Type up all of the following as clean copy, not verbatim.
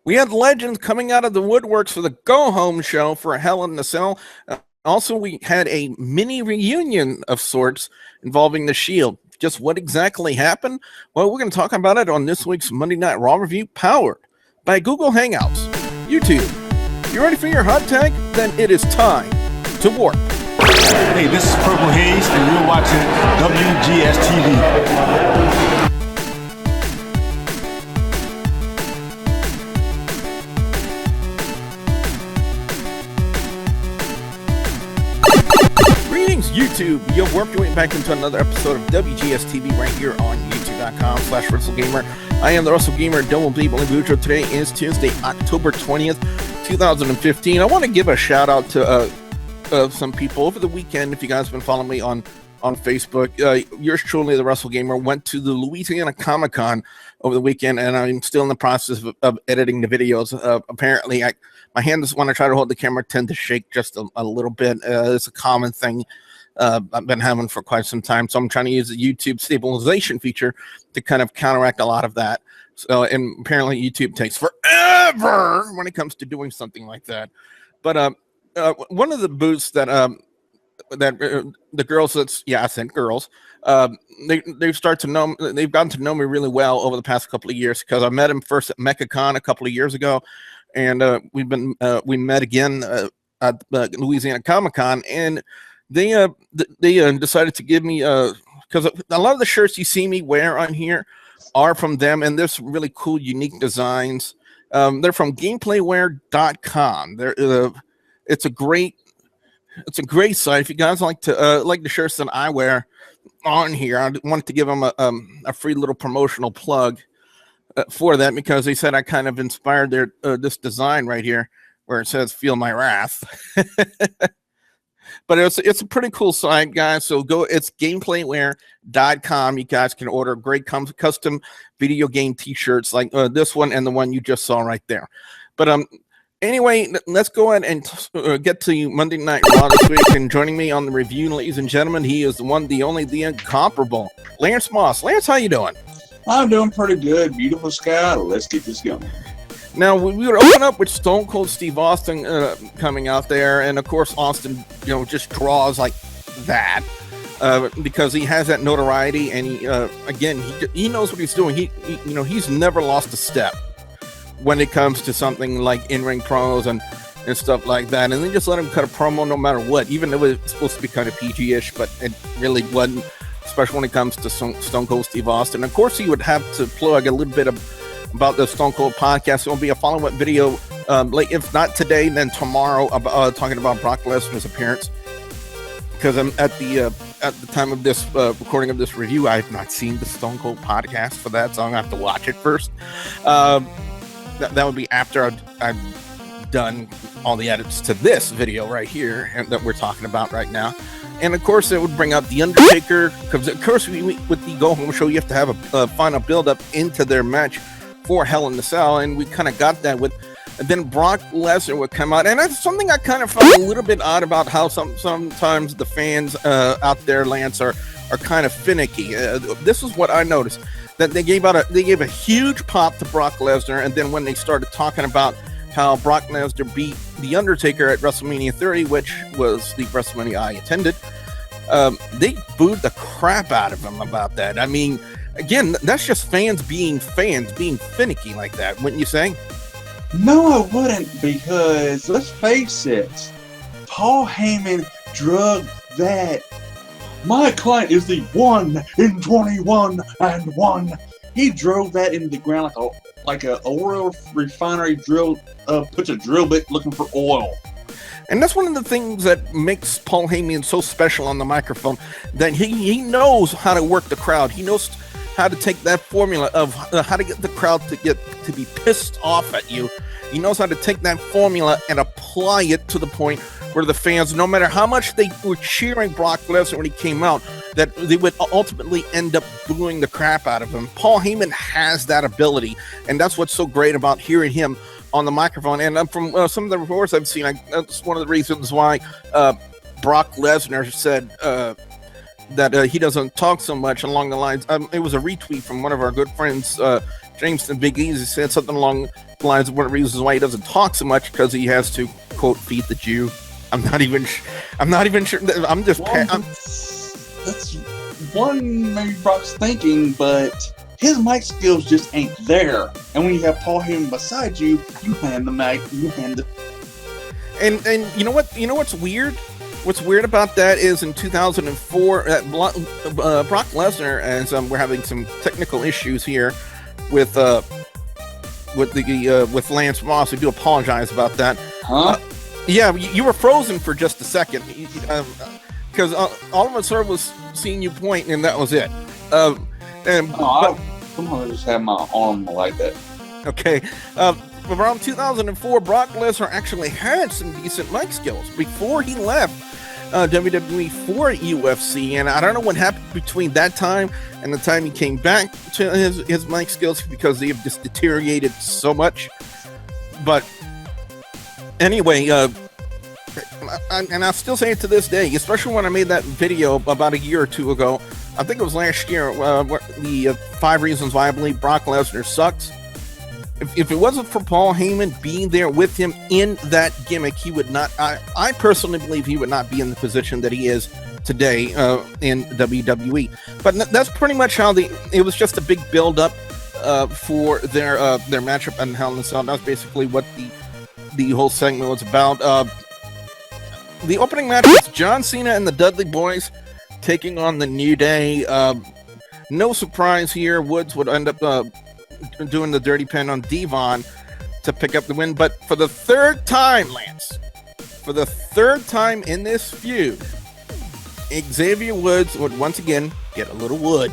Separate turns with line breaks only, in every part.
We had legends coming out of the woodworks for the go-home show for Hell in a Cell. Also, we had a mini reunion of sorts involving the Shield. Just what exactly happened? Well, we're going to talk about it on this week's Monday Night Raw review, powered by Google Hangouts. YouTube, you ready for your hot tag? Then it is time to warp.
Hey, this is Purple Haze, and you're watching WGS-TV.
YouTube, you've worked your way back into another episode of WGS-TV right here on youtube.com/WrestleGamer. I am the WrestleGamer, Double B Bucho. Today is Tuesday, October 20th, 2015. I want to give a shout out to some people over the weekend. If you guys have been following me on Facebook, yours truly, the WrestleGamer, went to the Louisiana Comic-Con over the weekend, and I'm still in the process of editing the videos. Apparently, my hands, when I try to hold the camera, tend to shake just a little bit. It's a common thing I've been having for quite some time. So I'm trying to use the YouTube stabilization feature to kind of counteract a lot of that. So, and apparently YouTube takes forever when it comes to doing something like that. But one of the booths that the girls, I said girls, they've gotten to know me really well over the past couple of years, because I met them first at MechaCon a couple of years ago, and we met again at Louisiana Comic-Con, and they decided to give me because a lot of the shirts you see me wear on here are from them, and there's really cool, unique designs. They're from GameplayWear.com. It's a great site. If you guys like the shirts that I wear on here, I wanted to give them a free little promotional plug for that, because they said I kind of inspired their this design right here where it says "Feel My Wrath." But it's a pretty cool site, guys. So it's GameplayWear.com. You guys can order great custom video game t-shirts like this one and the one you just saw right there. But anyway, let's go ahead and get to Monday Night Raw this week. And joining me on the review, ladies and gentlemen, he is the one, the only, the incomparable Lance Moss. Lance, how you doing?
I'm doing pretty good. Beautiful sky. Let's get this going.
Now, we would open up with Stone Cold Steve Austin coming out there, and of course, Austin, just draws like that because he has that notoriety, and he knows what he's doing. He's never lost a step when it comes to something like in-ring promos and stuff like that. And they just let him cut a promo no matter what, even though it was supposed to be kind of PG-ish, but it really wasn't, especially when it comes to Stone Cold Steve Austin. Of course, he would have to plug a little bit about the Stone Cold podcast. It will be a follow-up video, if not today, then tomorrow, talking about Brock Lesnar's appearance. Because I'm at the time of this recording of this review, I have not seen the Stone Cold podcast for that, so I'm gonna have to watch it first. That would be after I've done all the edits to this video right here, and that we're talking about right now. And of course, it would bring out the Undertaker, because of course, with the Go Home show, you have to have a final build-up into their match for Hell in a Cell, and we kind of got that with. And then Brock Lesnar would come out, and that's something I kind of felt a little bit odd about, how sometimes the fans out there, Lance, are kind of finicky. This is what I noticed, that they gave a huge pop to Brock Lesnar, and then when they started talking about how Brock Lesnar beat the Undertaker at WrestleMania 30, which was the WrestleMania I attended, they booed the crap out of him about that. I mean, again, that's just fans being finicky like that, wouldn't you say?
No, I wouldn't, because let's face it, Paul Heyman drugged that. My client is the 1 in 21 and 1. He drove that into the ground like a oil refinery puts a drill bit looking for oil.
And that's one of the things that makes Paul Heyman so special on the microphone, that he knows how to work the crowd. He knows how to take that formula of how to get the crowd to be pissed off at you. He knows how to take that formula and apply it to the point where the fans, no matter how much they were cheering Brock Lesnar when he came out, that they would ultimately end up booing the crap out of him. Paul Heyman has that ability, and that's what's so great about hearing him on the microphone. And from some of the reports I've seen, that's one of the reasons why Brock Lesnar said that he doesn't talk so much along the lines. It was a retweet from one of our good friends, James and Big Easy, said something along lies one of the reasons why he doesn't talk so much, because he has to quote feed the Jew. I'm not even sure. I'm just.
That's one maybe Brock's thinking, but his mic skills just ain't there. And when you have Paul Heyman beside you, you hand the mic,
And you know what? You know what's weird? What's weird about that is in 2004, Brock Lesnar, as we're having some technical issues here with Lance Moss. I do apologize about that.
Huh?
Yeah, you were frozen for just a second, because all of us was seeing you point, and that was it. Come on,
I just have my arm like that.
Okay. Around 2004, Brock Lesnar actually had some decent mic skills before he left WWE for UFC, and I don't know what happened between that time and the time he came back to his mic skills, because they have just deteriorated so much. But anyway, and I'll still say it to this day, especially when I made that video about a year or two ago. I think it was last year, the 5 reasons why I believe Brock Lesnar sucks. If it wasn't for Paul Heyman being there with him in that gimmick, he would not. I personally believe he would not be in the position that he is today in WWE. But that's pretty much how it was just a big build-up for their matchup in Hell in a Cell. That's basically what the whole segment was about. The opening match was John Cena and the Dudley Boyz taking on the New Day. No surprise here. Woods would end up doing the dirty pen on Devon to pick up the win. But for the third time, Lance, for the third time in this feud, Xavier Woods would once again get a little wood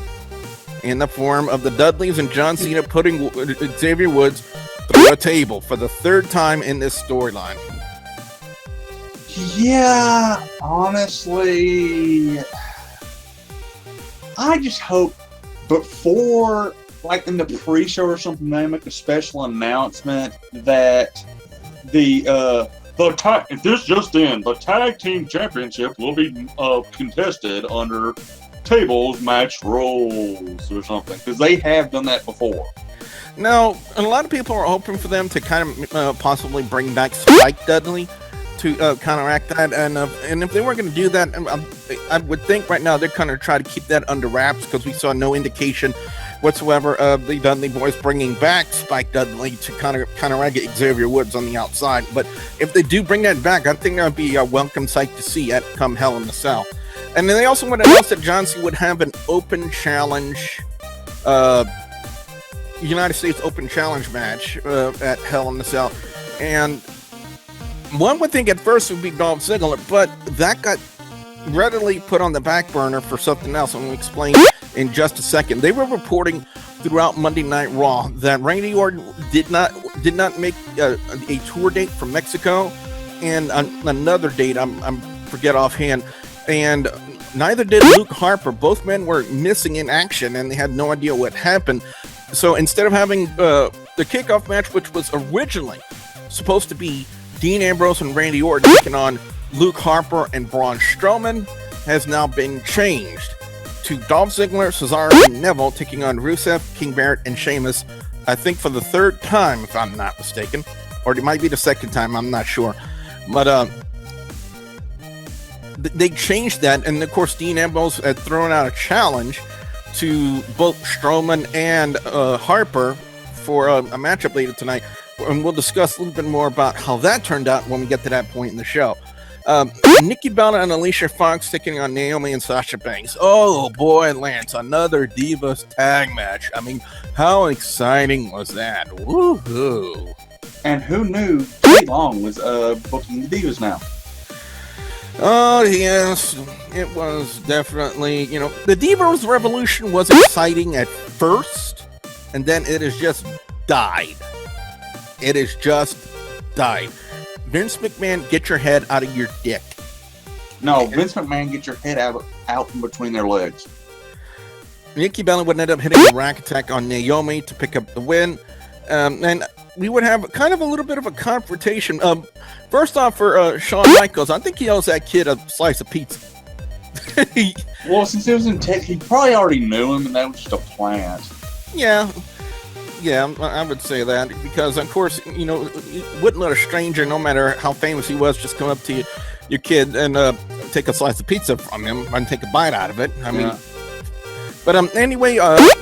in the form of the Dudleys and John Cena putting Xavier Woods through a table for the third time in this storyline.
Yeah, honestly, I just hope before, like in the pre-show or something, they make a special announcement that the tag team championship will be contested under tables match rules or something, because they have done that before.
Now, a lot of people are hoping for them to kind of possibly bring back Spike Dudley to counteract that, and if they weren't going to do that, I would think right now they're kind of try to keep that under wraps, because we saw no indication whatsoever of the Dudley Boyz bringing back Spike Dudley to counteract Xavier Woods on the outside. But if they do bring that back, I think that would be a welcome sight to see at come Hell in a Cell. And then they also would announce that John Cena would have an open challenge, United States Open Challenge match at Hell in a Cell, and one would think at first it would be Dolph Ziggler, but that got readily put on the back burner for something else, and we'll explain in just a second. They were reporting throughout Monday Night Raw that Randy Orton did not make a tour date from Mexico, and another date I'm forget offhand, and neither did Luke Harper. Both men were missing in action, and they had no idea what happened. So instead of having the kickoff match, which was originally supposed to be Dean Ambrose and Randy Orton taking on Luke Harper and Braun Strowman, has now been changed to Dolph Ziggler, Cesaro, and Neville taking on Rusev, King Barrett, and Sheamus. I think for the third time, if I'm not mistaken, or it might be the second time, I'm not sure. But they changed that, and of course Dean Ambrose had thrown out a challenge to both Strowman and Harper for a matchup later tonight. And we'll discuss a little bit more about how that turned out when we get to that point in the show. Nikki Bella and Alicia Fox taking on Naomi and Sasha Banks. Oh boy, Lance, another Divas tag match. I mean, how exciting was that? Woohoo!
And who knew Teddy Long was booking the Divas now?
Oh yes, it was definitely, the Divas Revolution was exciting at first, and then it has just died. It has just died. Vince McMahon, get your head out of your dick.
No, Vince McMahon, get your head out from between their legs.
Nikki Bella would end up hitting a rack attack on Naomi to pick up the win. And we would have kind of a little bit of a confrontation. First off, for Shawn Michaels, I think he owes that kid a slice of pizza.
Well, since it was in tech, he probably already knew him, and that was just a plant.
Yeah. Yeah, I would say that because, of course, you wouldn't let a stranger, no matter how famous he was, just come up to your kid and take a slice of pizza from him and take a bite out of it. I mean, but anyway,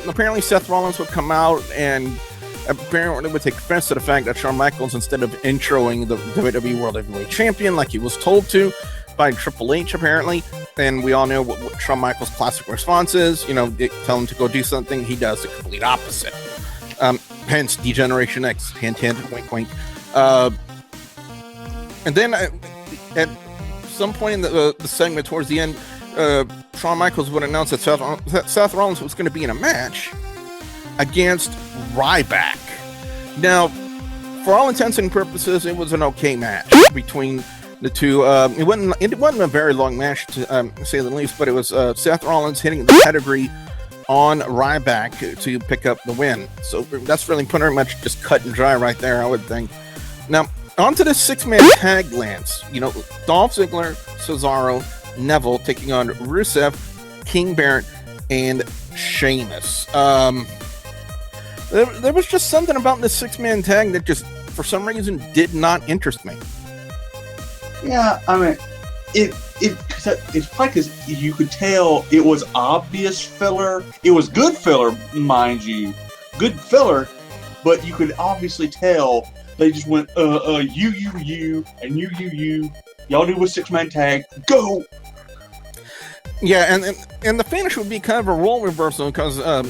apparently Seth Rollins would come out and apparently would take offense to the fact that Shawn Michaels, instead of introing the WWE World Heavyweight Champion like he was told to by Triple H, apparently, and we all know what Shawn Michaels' classic response is. They tell him to go do something, he does the complete opposite. Hence Degeneration X, hint, hint, wink, wink. And then at some point in the segment towards the end, Shawn Michaels would announce that Seth Rollins was going to be in a match against Ryback. Now, for all intents and purposes, it was an okay match between the two. It wasn't a very long match, to say the least, but it was Seth Rollins hitting the pedigree on Ryback to pick up the win. So that's really pretty much just cut and dry right there, I would think. Now, onto the six-man tag, Lance. Dolph Ziggler, Cesaro, Neville taking on Rusev, King Barrett, and Sheamus. There was just something about this six-man tag that just, for some reason, did not interest me.
Yeah, I mean, it's probably because you could tell it was obvious filler. It was good filler, mind you. Good filler, but you could obviously tell they just went, you, and you. Y'all do a six-man tag. Go!
Yeah, and the finish would be kind of a role reversal because, as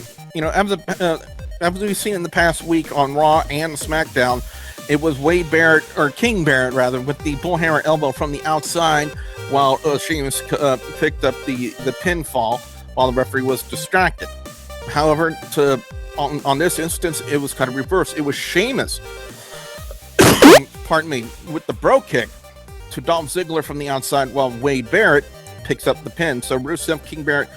we've seen in the past week on Raw and SmackDown, it was King Barrett, rather, with the bullhammer elbow from the outside, while Sheamus picked up the pinfall while the referee was distracted. However, on this instance, it was kind of reversed. It was Sheamus, pardon me, with the bro kick to Dolph Ziggler from the outside, while Wade Barrett picks up the pin. So Rusev, King Barrett,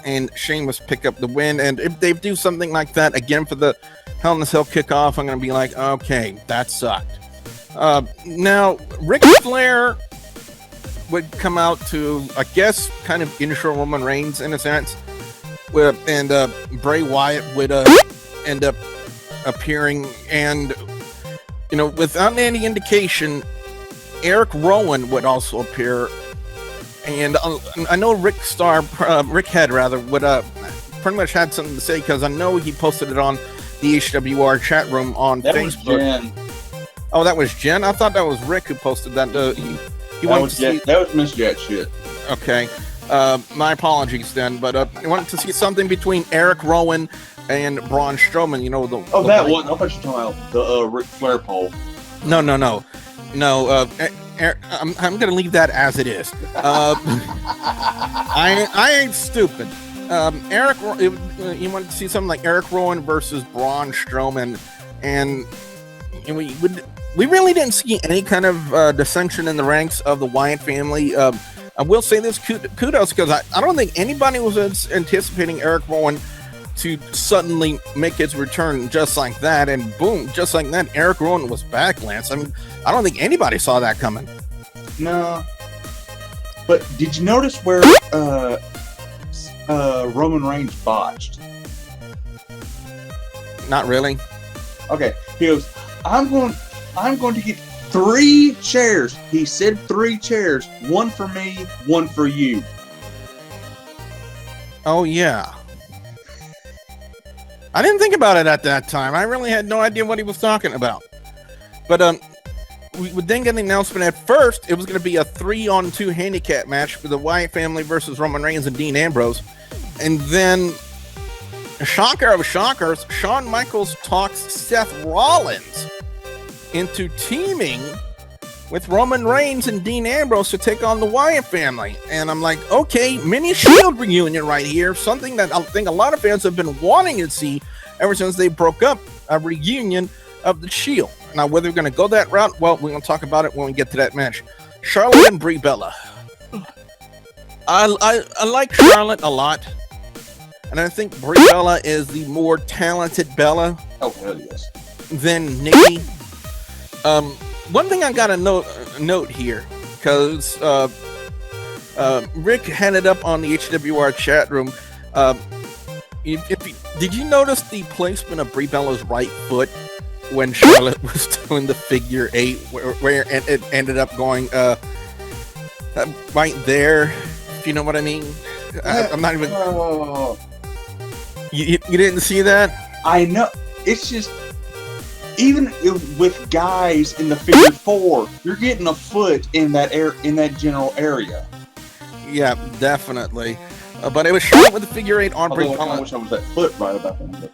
and Sheamus pick up the win. And if they do something like that again for the Hell in a Cell kickoff, I'm going to be like, okay, that sucked. Now, Ric Flair would come out to, I guess, kind of intro Roman Reigns in a sense, and Bray Wyatt would end up appearing, and without any indication, Eric Rowan would also appear, and I know Rick Head would pretty much had something to say, because I know he posted it on the HWR chat room on Facebook.
Was Jen.
Oh, that was Jen? I thought that was Rick who posted that.
That was Miss Jet shit.
Okay. My apologies then, but I wanted to see something between Eric Rowan and Braun Strowman.
That one. I thought you were talking about the Ric Flair poll.
No. I'm going to leave that as it is. I ain't stupid. You wanted to see something like Eric Rowan versus Braun Strowman, and we really didn't see any kind of dissension in the ranks of the Wyatt family. I will say this, kudos, because I don't think anybody was anticipating Eric Rowan to suddenly make his return just like that, and boom, just like that, Eric Rowan was back, Lance. I mean, I don't think anybody saw that coming.
No. But did you notice where Roman Reigns botched?
Not really.
Okay, he goes, I'm going to get 3 chairs. He said 3 chairs. 1 for me, 1 for you.
Oh, yeah. I didn't think about it at that time. I really had no idea what he was talking about. But we would then get an announcement. At first, it was going to be a 3-on-2 handicap match for the Wyatt family versus Roman Reigns and Dean Ambrose. And then, a shocker of shockers, Shawn Michaels talks Seth Rollins into teaming with Roman Reigns and Dean Ambrose to take on the Wyatt family. And I'm like, okay, mini Shield reunion right here. Something that I think a lot of fans have been wanting to see ever since they broke up, a reunion of the Shield. Now, whether we're going to go that route, well, we're going to talk about it when we get to that match. Charlotte and Brie Bella. I like Charlotte a lot. And I think Brie Bella is the more talented Bella.
Oh, hell yes.
Than Nikki. One thing I got to note here, because Rick had it up on the HWR chat room. If Did you notice the placement of Brie Bella's right foot when Charlotte was doing the figure 8, where it ended up going right there? If you know what I mean. I'm not even. You didn't see that?
I know. It's just, even with guys in the figure 4, you're getting a foot in that general area.
Yeah, definitely. But it was Charlotte with the figure 8 on Brie Bella.
I wish I was that foot right about that.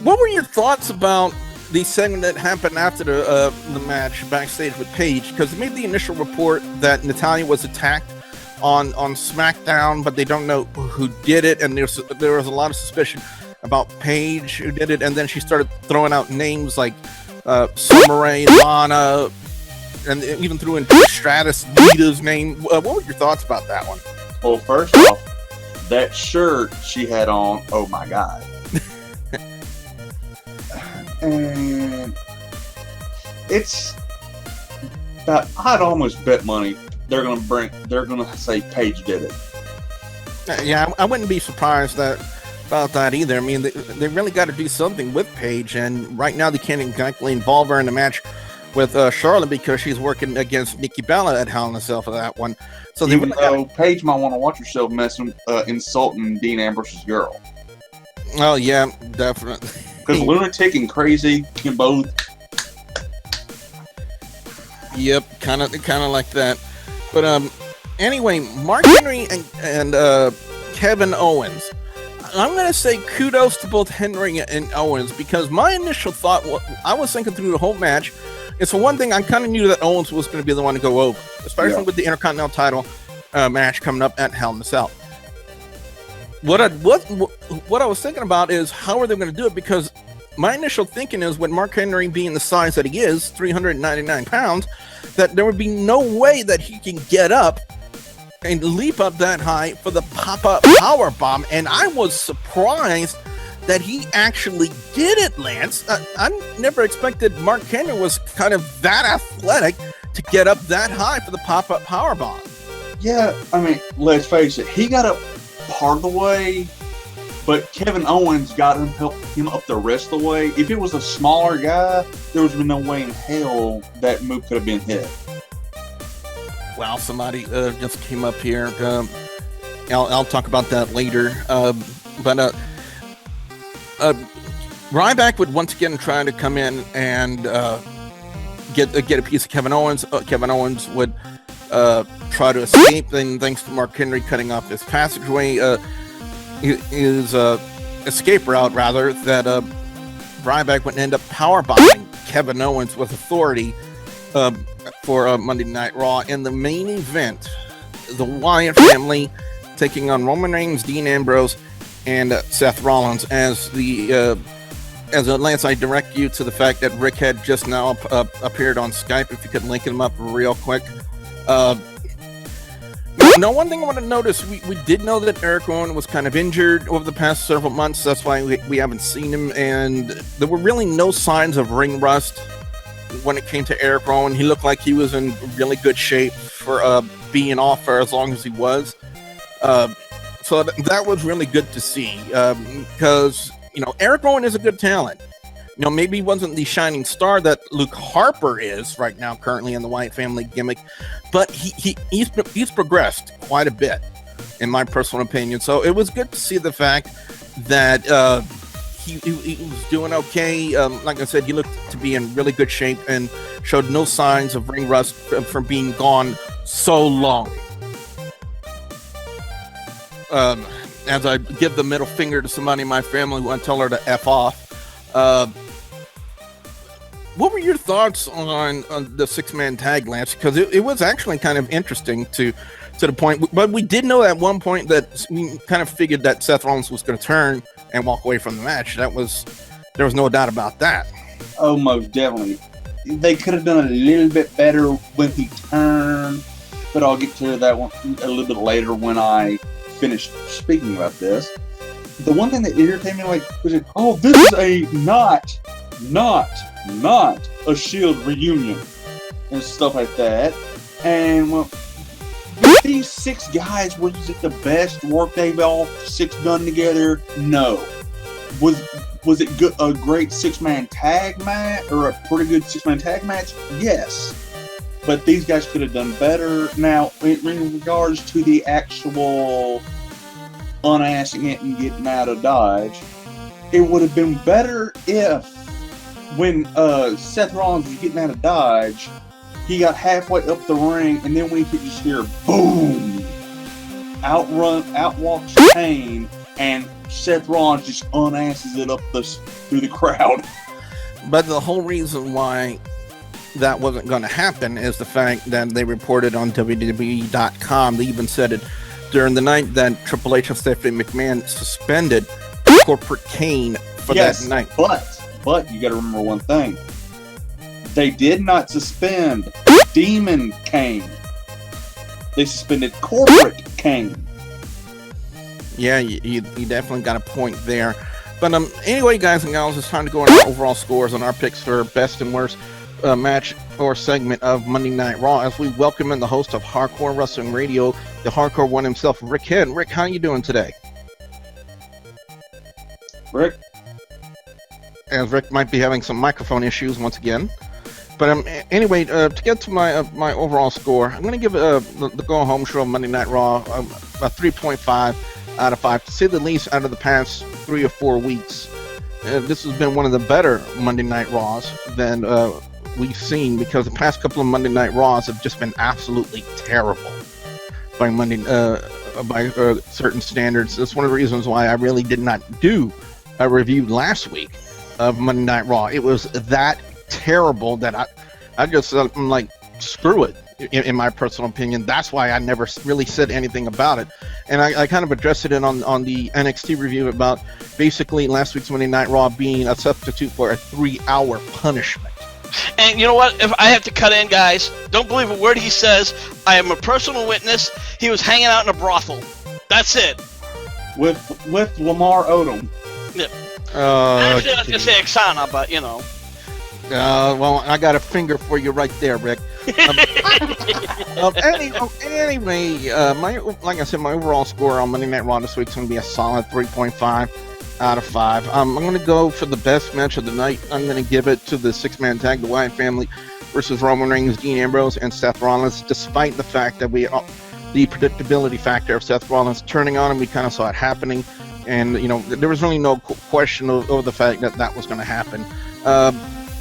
What were your thoughts about the segment that happened after the match backstage with Paige? Because they made the initial report that Natalya was attacked on SmackDown, but they don't know who did it, and there was a lot of suspicion about Paige who did it, and then she started throwing out names like Summer Rae, Lana, and even threw in Stratus, Lita's name. What were your thoughts about that one?
Well, first off, that shirt she had on, oh my god. And it's, I'd almost bet money they're gonna say Paige did it.
Yeah, I wouldn't be surprised about that either. I mean, they really got to do something with Paige, and right now they can't exactly involve her in a match with Charlotte because she's working against Nikki Bella at Hell in a Cell for that one. So
even though Paige might want to watch herself insulting Dean Ambrose's girl.
Oh yeah, definitely.
Because lunatic and crazy can both.
Yep, kind of like that. But anyway, Mark Henry and Kevin Owens. I'm gonna say kudos to both Henry and Owens, because my initial thought, I was thinking through the whole match. It's for one thing, I kind of knew that Owens was going to be the one to go over, especially with the Intercontinental title match coming up at Hell in a Cell. What I was thinking about is how are they going to do it, because my initial thinking is with Mark Henry being the size that he is, 399 pounds, that there would be no way that he can get up and leap up that high for the pop-up power bomb. And I was surprised that he actually did it, Lance. I never expected Mark Henry was kind of that athletic to get up that high for the pop-up power bomb.
Yeah, I mean, let's face it, he got up part of the way, but Kevin Owens helped him up the rest of the way. If it was a smaller guy, there was no way in hell that move could have been hit.
Wow, somebody just came up here. I'll talk about that later. But Ryback would once again try to come in and get a piece of Kevin Owens. Kevin Owens would try to escape, and thanks to Mark Henry cutting off his passageway, his escape route, rather, that Ryback would end up powerbombing Kevin Owens with authority for Monday Night Raw. In the main event, the Wyatt family taking on Roman Reigns, Dean Ambrose, and Seth Rollins. As Lance, I direct you to the fact that Rick had just now appeared on Skype. If you could link him up real quick. Now, one thing I want to notice, we did know that Eric Rowan was kind of injured over the past several months. That's why we haven't seen him, and there were really no signs of ring rust when it came to Eric Rowan. He looked like he was in really good shape for being off for as long as he was. So that was really good to see, because, Eric Rowan is a good talent. Maybe he wasn't the shining star that Luke Harper is right now, currently in the Wyatt family gimmick, but he's progressed quite a bit, in my personal opinion. So it was good to see the fact that he was doing okay. Like I said, he looked to be in really good shape and showed no signs of ring rust from being gone so long. As I give the middle finger to somebody in my family when I tell her to F off. What were your thoughts on the six-man tag, Lance? Because it was actually kind of interesting to the point, but we did know at one point that we kind of figured that Seth Rollins was going to turn and walk away from the match. There was no doubt about that.
Oh, most definitely. They could have done a little bit better when he turned, but I'll get to that one a little bit later when I finish speaking about this. The one thing that irritated me was this is a not a Shield reunion and stuff like that. And these 6 guys, was it the best work they've all 6 done together? No. Was it good? A great 6-man tag match or a pretty good 6-man tag match? Yes, but these guys could have done better. Now, in regards to the actual unassing it and getting out of Dodge, it would have been better if when Seth Rollins was getting out of Dodge, he got halfway up the ring, and then we could just hear boom, out walks Kane, and Seth Rollins just unasses it up through the crowd.
But the whole reason why that wasn't going to happen is the fact that they reported on WWE.com. They even said it during the night that Triple H and Stephanie McMahon suspended Corporate Kane for that night. But you got to remember one thing: they did not suspend Demon Kane. They suspended Corporate Kane. Yeah, you definitely got a point there. But anyway, guys and gals, it's time to go on our overall scores on our picks for best and worst match or segment of Monday Night Raw, as we welcome in the host of Hardcore Wrestling Radio, the Hardcore One himself, Rick Head. Rick, how you doing today?
Rick?
As Rick might be having some microphone issues once again. But anyway, to get to my overall score, I'm going to give the Go Home Show Monday Night Raw a 3.5 out of 5. To say the least, out of the past 3 or 4 weeks, this has been one of the better Monday Night Raws than we've seen, because the past couple of Monday Night Raws have just been absolutely terrible by certain standards. That's one of the reasons why I really did not do a review last week of Monday Night Raw. It was that terrible that I'm like, screw it, in my personal opinion. That's why I never really said anything about it. And I kind of addressed it on the NXT review about basically last week's Monday Night Raw being a substitute for a 3-hour punishment.
And you know what? If I have to cut in, guys, don't believe a word he says. I am a personal witness. He was hanging out in a brothel. That's it.
With Lamar Odom.
Yeah. Actually, I was going to say Oksana, but you know.
Well, I got a finger for you right there, Rick. Anyway, like I said, my overall score on Monday Night Raw this week is going to be a solid 3.5 out of 5. I'm going to go for the best match of the night. I'm going to give it to the 6-man tag, the Wyatt family versus Roman Reigns, Dean Ambrose, and Seth Rollins, despite the fact that the predictability factor of Seth Rollins turning on him, we kind of saw it happening. And, you know, there was really no question over the fact that that was going to happen.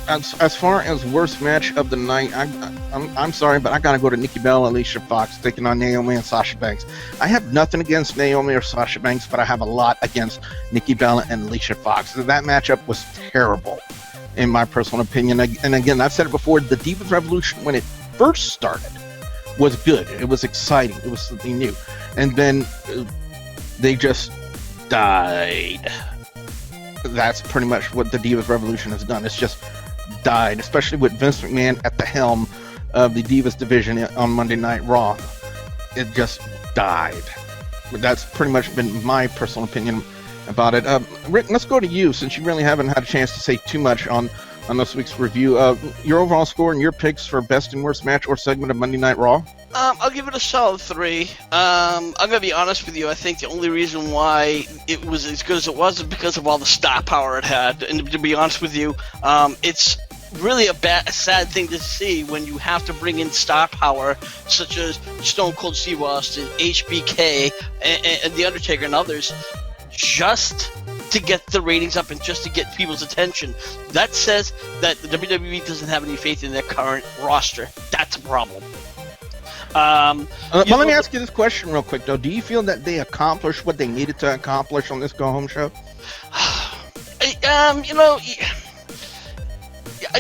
As far as worst match of the night, I'm sorry, but I gotta go to Nikki Bella, Alicia Fox taking on Naomi and Sasha Banks. I have nothing against Naomi or Sasha Banks, but I have a lot against Nikki Bella and Alicia Fox. That matchup was terrible, in my personal opinion. And again, I've said it before, the Divas Revolution, when it first started, was good. It was exciting. It was something new. And then they just died. That's pretty much what the Divas Revolution has done. It's just died, especially with Vince McMahon at the helm of the Divas division on Monday Night Raw. It just died. But that's pretty much been my personal opinion about it. Rick, let's go to you, since you really haven't had a chance to say too much on this week's review. Your overall score and your picks for best and worst match or segment of Monday Night Raw?
I'll give it a solid 3. I'm going to be honest with you. I think the only reason why it was as good as it was is because of all the star power it had. And to be honest with you, it's really a sad thing to see when you have to bring in star power such as Stone Cold Steve Austin, HBK, and The Undertaker and others, just to get the ratings up and just to get people's attention. That says that the WWE doesn't have any faith in their current roster. That's a problem.
Let me ask you this question real quick, though. Do you feel that they accomplished what they needed to accomplish on this go-home show?
You know,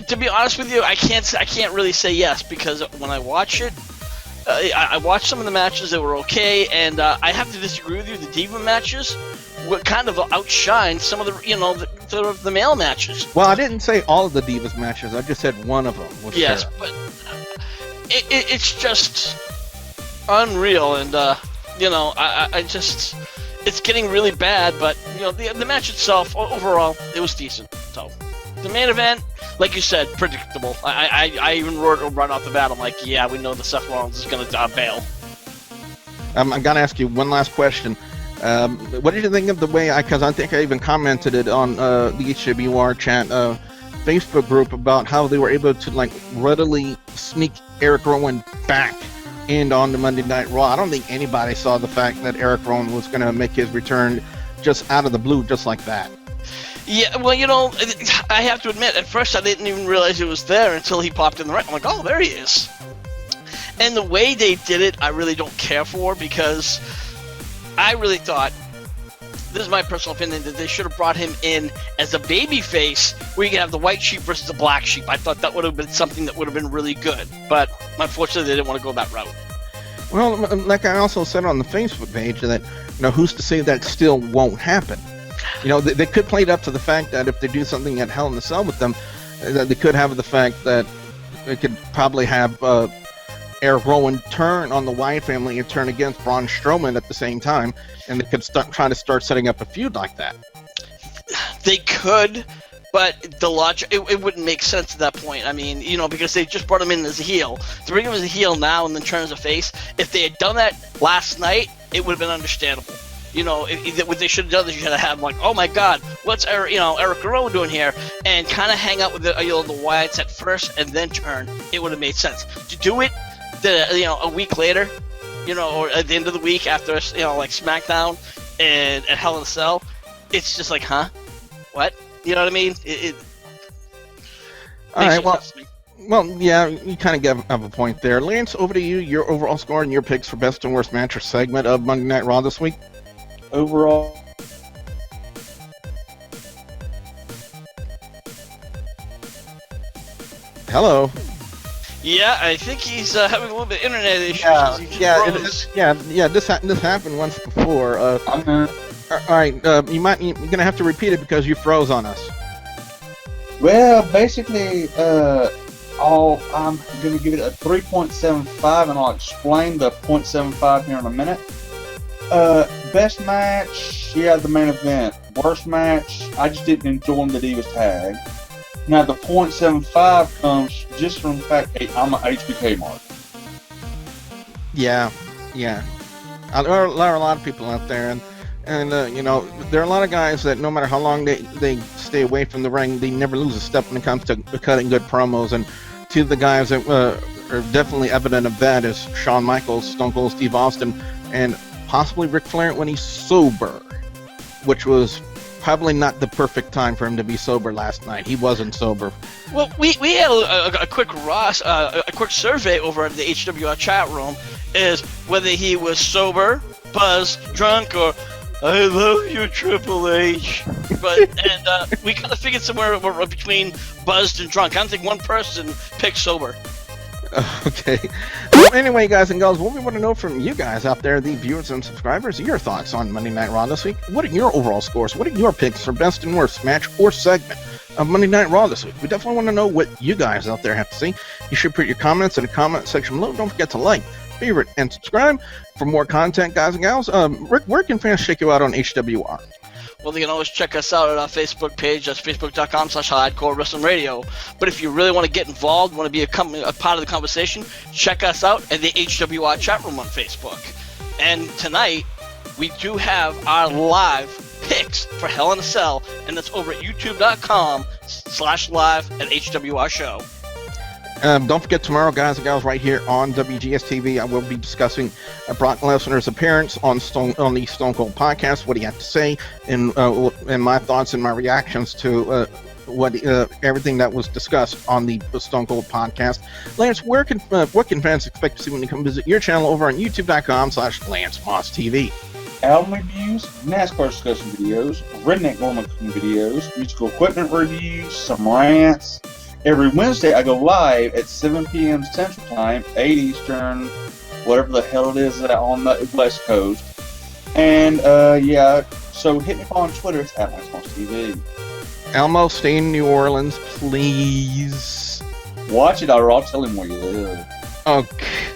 to be honest with you, I can't really say yes, because when I watch it, I watched some of the matches that were okay, and I have to disagree with you. The Diva matches would kind of outshine some of the male matches.
Well, I didn't say all of the Divas matches. I just said one of them was
yes,
terrible.
But it's just unreal, and I just, it's getting really bad. But the match itself, overall, it was decent. So the main event, like you said, predictable. I even run off the bat. I'm like, yeah, we know the Seth Rollins is going to bail.
I'm going to ask you one last question. What did you think of the way because I think I even commented it on the HWR chat Facebook group about how they were able to like readily sneak Eric Rowan back and on the Monday Night Raw. I don't think anybody saw the fact that Eric Rowan was going to make his return just out of the blue, just like that.
Yeah, well, you know, I have to admit, at first I didn't even realize it was there until he popped in the ring. I'm like, oh, there he is. And the way they did it, I really don't care for, because I really thought, this is my personal opinion, that they should have brought him in as a baby face where you could have the white sheep versus the black sheep. I thought that would have been something that would have been really good, but unfortunately they didn't want to go that route.
Well, like I also said on the Facebook page, that who's to say that still won't happen? They could play it up to the fact that if they do something at Hell in a Cell with them, that they could have the fact that they could probably have Eric Rowan turn on the Wyatt family and turn against Braun Strowman at the same time, and they could try to start setting up a feud like that.
They could, but the logic, it wouldn't make sense at that point. I mean, because they just brought him in as a heel. To bring him as a heel now and then turn as a face, if they had done that last night, it would have been understandable. What they should have done is you should have had like, oh my God, what's Eric Rowan doing here, and kind of hang out with the Wyatts at first and then turn. It would have made sense to do it. A week later, or at the end of the week after, like SmackDown and at Hell in a Cell, it's just like, huh? What? You know what I mean?
All right, well, yeah, you kind of have a point there. Lance, over to you, your overall score and your picks for best and worst match or segment of Monday Night Raw this week.
Overall,
hello.
Yeah, I think he's having a little bit of internet issues.
This happened once before. All right, you're gonna have to repeat it because you froze on us.
well, basically, I'm going to give it a 3.75, and I'll explain the 0.75 here in a minute. Best match, the main event. Worst match, I just didn't enjoy the Divas tag. Now, the 0.75 comes just from the fact that I'm an HBK mark.
Yeah. There are a lot of people out there, and there are a lot of guys that no matter how long they stay away from the ring, they never lose a step when it comes to cutting good promos. And two of the guys that are definitely evident of that is Shawn Michaels, Stone Cold Steve Austin, and possibly Ric Flair when he's sober, which was probably not the perfect time for him to be sober last night. He wasn't sober.
Well, we had a quick survey over at the HWR chat room, is whether he was sober, buzzed, drunk, or I love you, Triple H. And we kind of figured somewhere between buzzed and drunk. I don't think one person picked sober.
Okay. Well, anyway, guys and girls, what we want to know from you guys out there, the viewers and subscribers, your thoughts on Monday Night Raw this week. What are your overall scores? What are your picks for best and worst match or segment of Monday Night Raw this week? We definitely want to know what you guys out there have to say. You should put your comments in the comment section below. Don't forget to like, favorite, and subscribe for more content, guys and gals. Rick, where can fans check you out on HWR?
Well, they can always check us out at our Facebook page. That's facebook.com/Hardcore Wrestling Radio. But if you really want to get involved, want to be a part of the conversation, check us out at the HWR chat room on Facebook. And tonight, we do have our live picks for Hell in a Cell, and that's over at youtube.com/live@HWR show.
Don't forget tomorrow, guys and gals, right here on WGS-TV, I will be discussing Brock Lesnar's appearance on the Stone Cold podcast, what he had to say, and my thoughts and my reactions to everything that was discussed on the Stone Cold podcast. Lance, what can fans expect to see when they come visit your channel over on youtube.com/LanceMossTV?
Album reviews, NASCAR discussion videos, Redneck Norman cooking videos, musical equipment reviews, some rants. Every Wednesday, I go live at 7 p.m. Central Time, 8 Eastern, whatever the hell it is on the West Coast. And, so hit me on Twitter. It's at LanceMossTV.
Elmo, stay in New Orleans, please.
Watch it, or I'll tell him where you live.
Okay.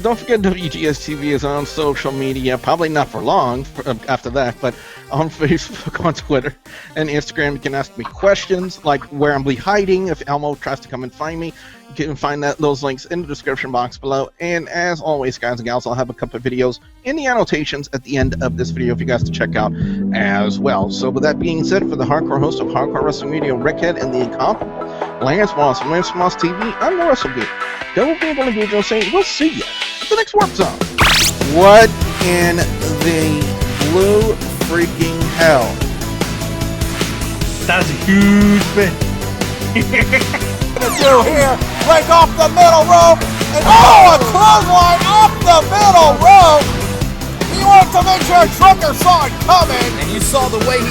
Don't forget WGS-TV is on social media, probably not for long after that, but on Facebook, on Twitter, and Instagram. You can ask me questions like where I'm hiding if Elmo tries to come and find me. You can find those links in the description box below. And as always, guys and gals, I'll have a couple of videos in the annotations at the end of this video for you guys to check out as well. So with that being said, for the hardcore host of Hardcore Wrestling Radio, Rickhead, and the incomparable Lance Moss from Lance Moss TV, I'm the WrestleGeek. Double B, Double B, Joe saying we'll see you at the next Warp Zone. What in the blue freaking hell?
That's a huge bit.
Gonna do here, break off the middle rope, and a clothesline off the middle rope. He wanted to make sure Trucker saw it coming. And you saw the way he